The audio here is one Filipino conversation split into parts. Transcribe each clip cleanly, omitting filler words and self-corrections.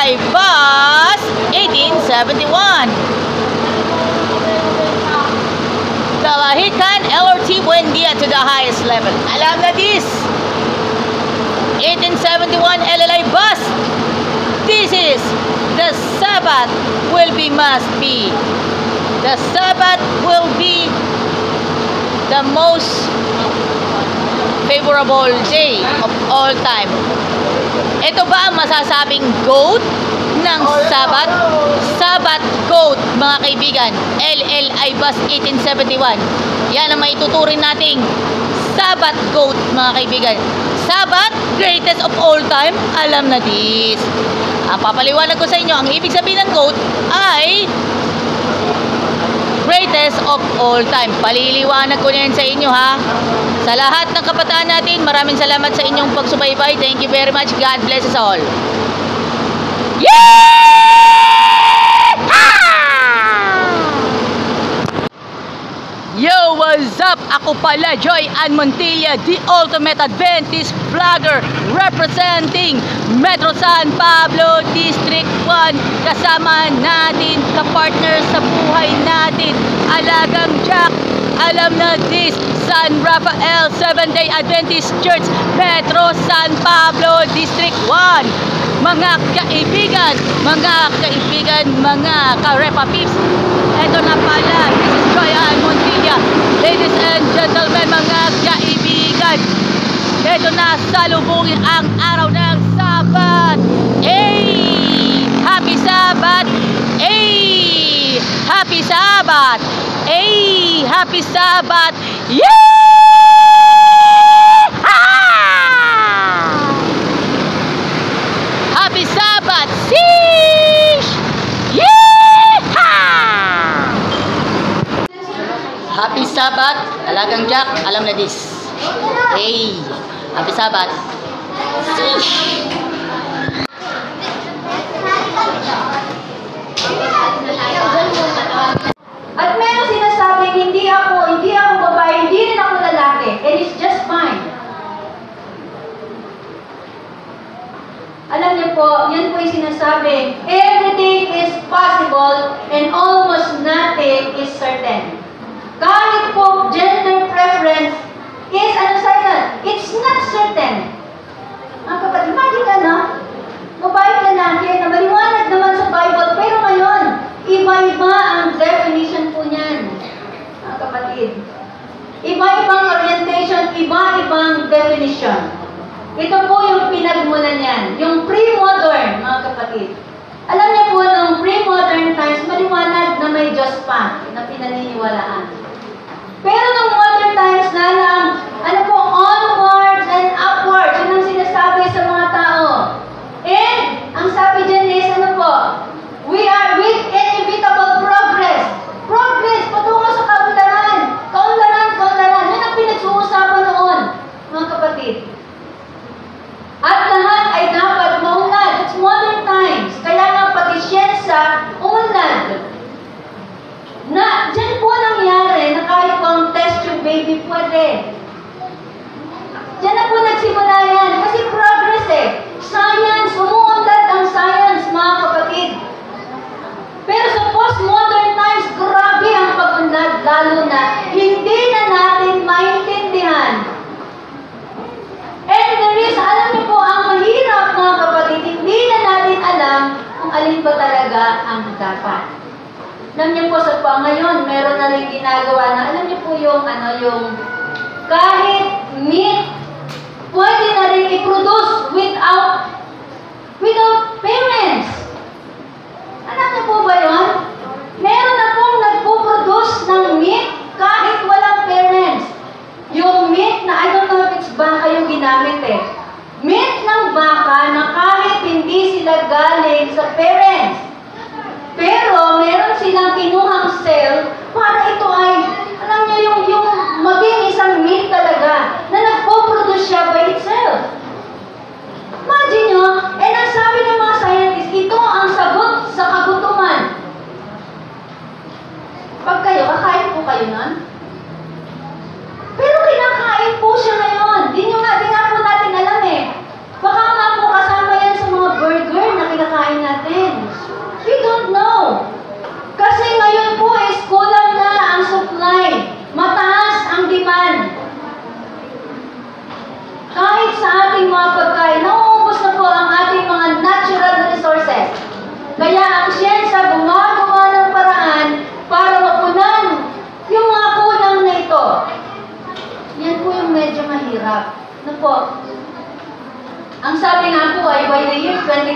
LLI Bus 1871. Kalahican LRT Buendia to the highest level. Alam na this. 1871 LLI Bus. This is the Sabbath must be. The Sabbath will be the most favorable day of all time. Ito ba ang masasabing goat ng Sabbath? Sabbath goat, mga kaibigan. LLI Bus 1871. Yan ang maituturing nating Sabbath goat, mga kaibigan. Sabbath, greatest of all time. Alam na this. Ang papaliwanag ko sa inyo, ang ibig sabihin ng goat ay greatest of all time. Paliliwanag ko na yan sa inyo, ha. Sa lahat ng kabataan natin, maraming salamat sa inyong pagsubaybay. Thank you very much. God bless us all. Yeah! Yo, what's up? Ako pala, Joy Ann Montilla, the ultimate Adventist vlogger representing Metro San Pablo District 1. Kasama natin, kapartner sa buhay natin, Alagang Jack. Alam na this, San Rafael Seventh-day Adventist Church, Metro San Pablo District 1. Mga kaibigan, mga ka-Repa Peeps, eto na pala, this is Joy Ann Montilla. Ladies and gentlemen, mga kaibigan, eto na, salubungin ang araw ng Sabat. Hey! Happy Sabat! Hey! Happy Sabat! Hey! Happy Sabat! Yeah! Happy Sabat! Sheesh! Yeehaw! Happy Sabat! Alagang Jack, alam na this. Hey! Happy Sabat! Sheesh! At meron sinasabing, hindi ako babae, hindi rin ako lalaki. And it's just fine. Alam niyo po, yan po yung sinasabing, everything is possible and almost nothing is certain. Kahit po gender preference is, it's not certain. Ang kapatid, imagine ka na, babae ka na, kaya maliwanag naman sa Bible, pero ngayon, iba-iba ang definition po niyan, mga kapatid. Iba-ibang orientation, iba-ibang definition. Ito po yung pinagmulan niyan, yung pre-modern, mga kapatid. Alam niyo po, nung pre-modern times, maliwanag na may Diyos pa na pinaniniwalaan. Pero nung modern times na lang, onwards and upwards, yun ang sinasabi sa mga tao. And, ang sabi dyan is, we are with inevitable progress. Progress, patungo sa kaunlaran. Kaunlaran. Yan ang pinagsuusapan noon, mga kapatid. At lahat ay dapat maunlad. It's modern times. Kaya nga pati siyensa, umunlad. Na, dyan po nangyari na kahit pang test yung baby pwede. Dyan na po nagsimula yan. Kasi progress Science, umuunlad ang science, mga kapatid. Pero sa postmodern times, grabe ang pag-unlad, lalo na hindi na natin maintindihan. And there is, alam niyo po, ang mahirap, mga kapatid, hindi na natin alam kung alin ba talaga ang dapat. Alam niyo po, sa ngayon, meron na rin ginagawa na, alam niyo po yung kahit meat, pwede na rin i-produce without parents. Alam niyo po ba yun? Meron na pong nagpo-produce ng meat kahit walang parents. Yung meat na, I don't know if it's baka yung ginamit Meat ng baka na kahit hindi sila galing sa parents. Pero meron silang kinuhang cell para ito ay, alam niyo, yung maging isang meat talaga na nagpo-produce siya by itself. Imagine nyo, ang sabi ng mga scientists, ito ang sagot sa kagutuman. Pag kayo, kakain po kayo nun? Pero kinakain po siya ngayon. Di nga po natin alam Baka nga po kasama yan sa mga burger na kinakain natin.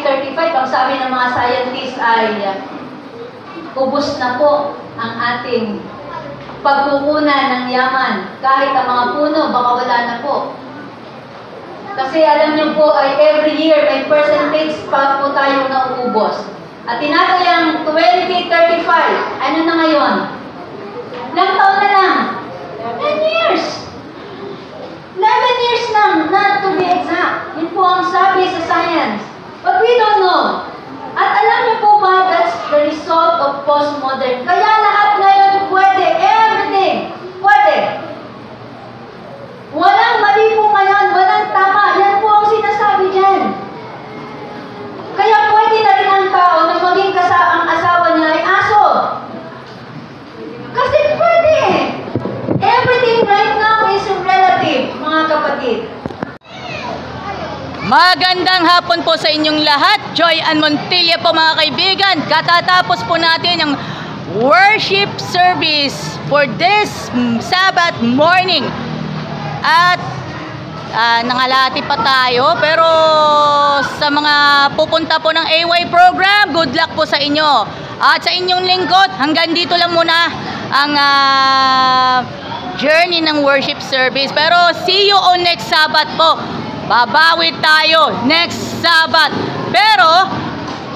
2035, ang sabi ng mga scientists ay ubos na po ang ating pagkukunan ng yaman. Kahit ang mga puno, baka wala na po. Kasi alam niyo po ay every year may percentage pa po tayong nauubos. At tinatayang 2035, ano na ngayon? Ilang taon na lang? 10 years! 11 years lang, not to be exact. Yun po ang sabi sa science. But we don't know. At alam niyo po ba, that's the result of postmodern. Kaya lahat ngayon pwede, everything, pwede. Walang mali po ngayon, walang tama. Yan po ang sinasabi dyan. Kaya pwede na rin ang tao na maging ang asawa niya ay aso. Kasi pwede. Everything right now is relative, mga kapatid. Magandang hapon po sa inyong lahat. Joy Ann Montilla po mga kaibigan. Katatapos po natin ang worship service for this Sabbath morning. At nangalati pa tayo, pero sa mga pupunta po ng AY program, good luck po sa inyo. At sa inyong lingkod, hanggang dito lang muna ang journey ng worship service. Pero see you on next Sabbath po. Babawi tayo next Sabbath. Pero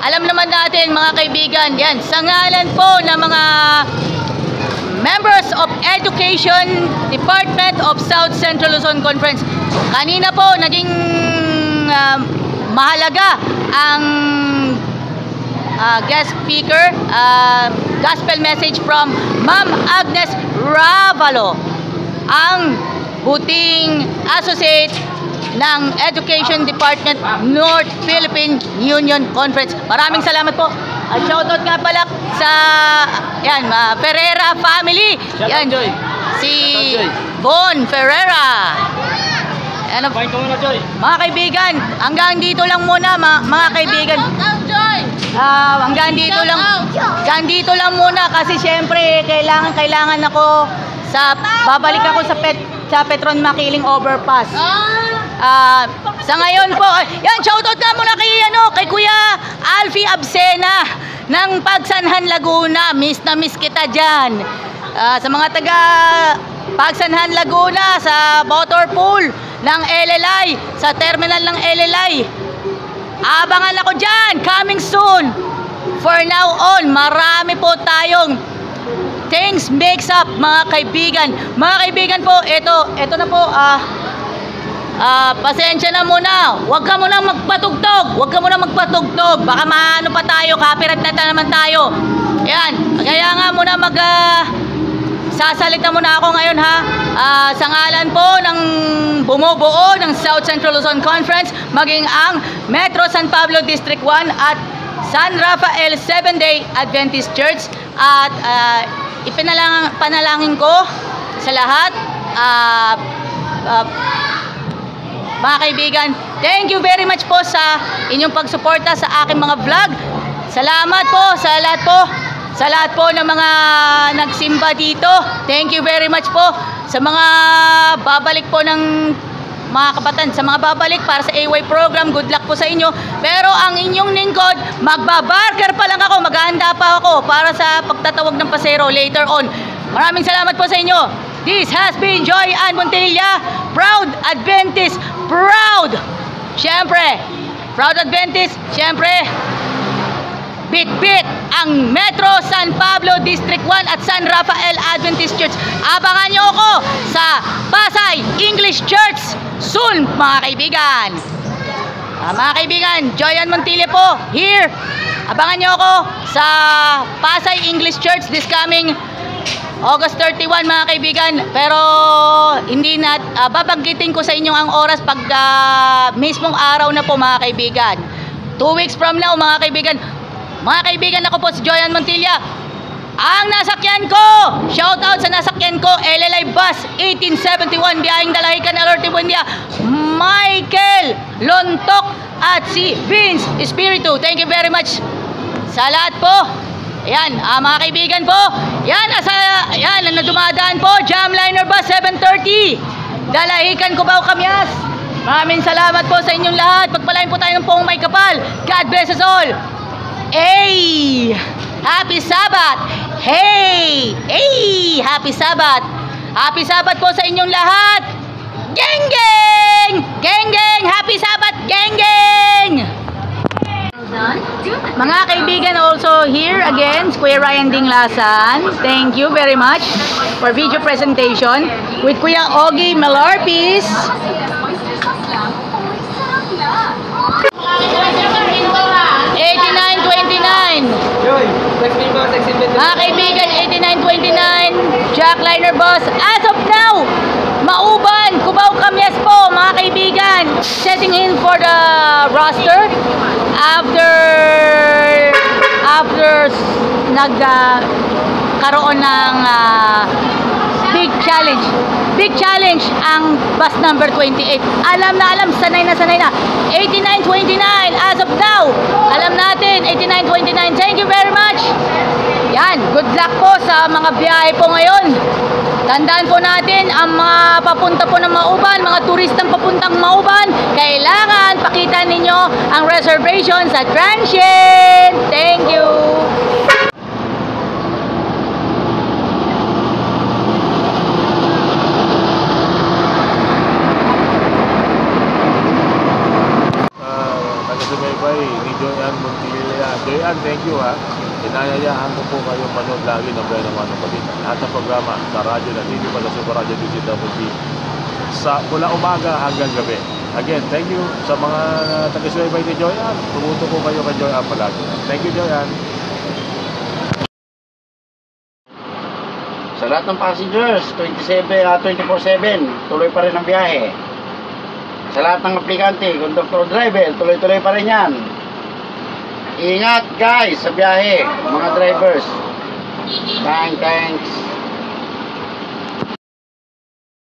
alam naman natin mga kaibigan, yan, sa ngalan po ng mga members of Education Department of South Central Luzon Conference, kanina po naging mahalaga ang guest speaker, gospel message from Ma'am Agnes Ravalo, ang buting associate ng Education Department North Philippine Union Conference. Maraming salamat po. At shoutout nga pala sa yan, Ferreira family. Yan, si Von Ferreira. Ano, mga kaibigan, hanggang dito lang muna mga kaibigan. Hanggang dito lang muna kasi syempre kailangan ako babalik ako sa Petron Makiling Overpass. Sa ngayon po, yan, shoutout nga muna kay Kuya Alfie Absena ng Pagsanhan Laguna. Miss na miss kita dyan. Sa mga taga Pagsanhan Laguna, sa motor pool ng LLI, sa terminal ng LLI, abangan ako dyan, coming soon. For now on, marami po tayong things makes up mga kaibigan. Mga kaibigan po, ito na po, pasensya na muna. Huwag ka muna magpatugtog. Baka maano pa tayo, copyright na naman tayo. Yan. Kaya nga muna sasalita muna ako ngayon ha. Sa ngalan po ng bumubuo ng South Central Luzon Conference, maging ang Metro San Pablo District 1 at San Rafael 7-Day Adventist Church. At panalangin ko sa lahat, mga kaibigan, thank you very much po sa inyong pagsuporta sa aking mga vlog. Salamat po sa lahat po ng mga nagsimba dito. Thank you very much po sa mga babalik po ng mga kabataan, sa mga babalik para sa AY program. Good luck po sa inyo. Pero ang inyong lingkod, magbabarker pa lang ako, maghahanda pa ako para sa pagtatawag ng pasero later on. Maraming salamat po sa inyo. This has been Joy Ann Montilla, proud Adventist, proud Adventist, syempre, bit ang Metro San Pablo District 1 at San Rafael Adventist Church. Abangan nyo ako sa Pasay English Church soon, mga kaibigan. Mga kaibigan, Joy Ann Montilla po, here. Abangan nyo ako sa Pasay English Church this coming August 31, mga kaibigan. Pero hindi na babanggitin ko sa inyo ang oras pag mismong araw na po, mga kaibigan. 2 weeks from now, mga kaibigan. Mga kaibigan, ako po si Joy Ann Montilla. Ang nasakyan ko, shoutout sa nasakyan ko, LLI Bus 1871, biyaheng Dalahican, Alerti, Buendia, Michael Lontok at si Vince Espiritu. Thank you very much sa lahat po. Ayan, mga kaibigan po. Yan, ang dumadaan po, Jamliner Bus 730. Dalahican, Cubao, Kamyas. Maraming salamat po sa inyong lahat. Pagpalain po tayo ng poong may kapal. God bless us all. Hey! Happy Sabbath! Hey! Hey! Happy Sabbath! Happy Sabbath po sa inyong lahat! Geng geng! Geng geng! Happy Sabbath! Geng geng! Mga kaibigan, also here again, Kuya Ryan Dinglasan. Thank you very much for video presentation with Kuya Ogie Melarpis. 8929. Mga kaibigan, 8929 Jackliner Bus. As of now, Mauban, Cubao Kamyas po, mga kaibigan. Setting in for the roster after nagkaroon ng big challenge. Big challenge ang bus number 28. Alam na, sanay na. 8929 as of now. Alam natin, 8929. Thank you very much. Yan, good luck po sa mga biyahe po ngayon. Tandaan po natin, ang mga papunta po ng Mauban, mga turistang papuntang Mauban, kailangan pakita ninyo ang reservation sa transient. Thank you. Taga-subaybay ni Joyan Montilla. Joyan, thank you ha. Inayayahan ko po kayo manood lagi ng Bayan ng Manong Balita. Lahat ng programa sa radyo na hindi pa sa Super Radio DCWB mula umaga hanggang gabi. Again, thank you sa mga taga-subaybay ni Joyan. Tumuto po kayo kay Joyan palagi. Thank you, Joyan. Sa lahat ng passengers, 24/7, tuloy pa rin ang biyahe. Sa lahat ng aplikante, conductor, driver, tuloy-tuloy pa rin yan. Ingat guys sa biyahe, mga drivers. Thanks.